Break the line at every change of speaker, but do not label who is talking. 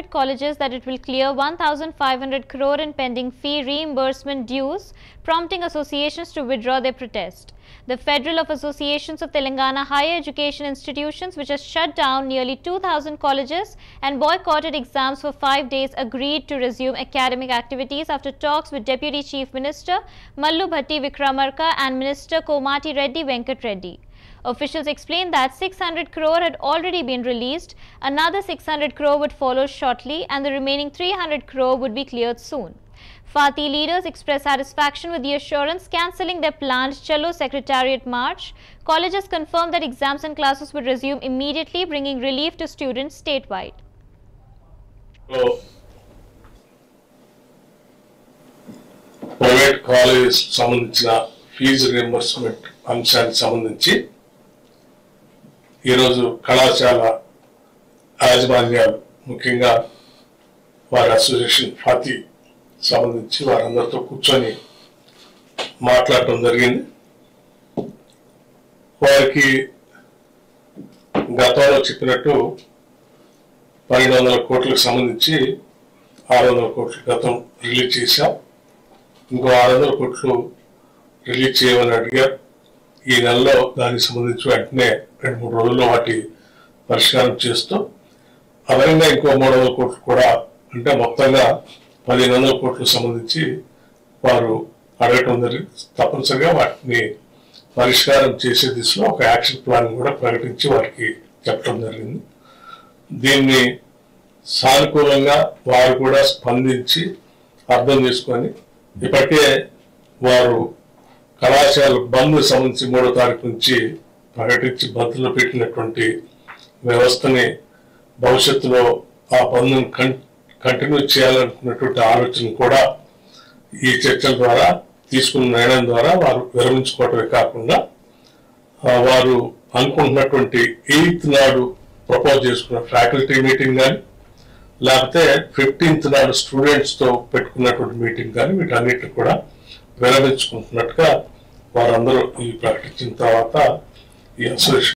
private colleges that it will clear 1,500 crore in pending fee reimbursement dues, prompting associations to withdraw their protest. The Federal of Associations of Telangana Higher Education Institutions, which has shut down nearly 2,000 colleges and boycotted exams for 5 days, agreed to resume academic activities after talks with Deputy Chief Minister Mallu Bhatti Vikramarka and Minister Komati Reddy Venkat Reddy. Officials explained that 600 crore had already been released, another 600 crore would follow shortly, and the remaining 300 crore would be cleared soon. FATI leaders expressed satisfaction with the assurance cancelling their planned Chalo Secretariat March. Colleges confirmed that exams and classes would resume immediately, bringing relief to students statewide.
Private colleges సంబంధించిన fee reimbursement అంశానికి సంబంధించి ఈరోజు కళాశాల యాజమాన్యాలు ముఖ్యంగా వారి association ఫాతి సంబంధించి వారందరితో కూర్చొని మాట్లాడటం జరిగింది. వారికి గతంలో చెప్పినట్టు 1200 కోట్లకు సంబంధించి 600 కోట్లు గతం రిలీజ్ చేశాం. ఇంకో 600 కోట్లు రిలీజ్ చేయమని అడిగారు. ఈ నెలలో దానికి సంబంధించి వెంటనే 2-3 రోజుల్లో వాటి పరిష్కారం చేస్తూ అదనంగా ఇంకో 300 కోట్లు కూడా, అంటే మొత్తంగా 1500 కోట్లకు సంబంధించి వారు అడగటం జరిగింది. తప్పనిసరిగా వాటిని పరిష్కారం చేసే దిశలో ఒక యాక్షన్ ప్లాన్ కూడా ప్రకటించి వారికి చెప్పడం జరిగింది. దీన్ని సానుకూలంగా వారు కూడా స్పందించి అర్థం చేసుకొని ఇప్పటికే వారు కళాశాల బంద్ సంబంధించి 3వ తారీఖు నుంచి ప్రకటించి బంద్లో పెట్టినటువంటి వ్యవస్థని భవిష్యత్తులో ఆ బంద్ను కంటిన్యూ చేయాలనుకున్నటువంటి ఆలోచన కూడా ఈ చర్చల ద్వారా తీసుకున్న నిర్ణయం ద్వారా వారు విరమించుకోవటమే కాకుండా వారు అనుకుంటున్నటువంటి 8th నాడు ప్రపోజ్ చేసుకున్న ఫ్యాకల్టీ మీటింగ్ కానీ లేకపోతే 15th నాడు స్టూడెంట్స్తో పెట్టుకున్నటువంటి మీటింగ్ కానీ వీటన్నిటిని కూడా విరమించుకుంటున్నట్టుగా వారందరూ ఈ ప్రకటించిన తర్వాత ఈ అసోసియేషన్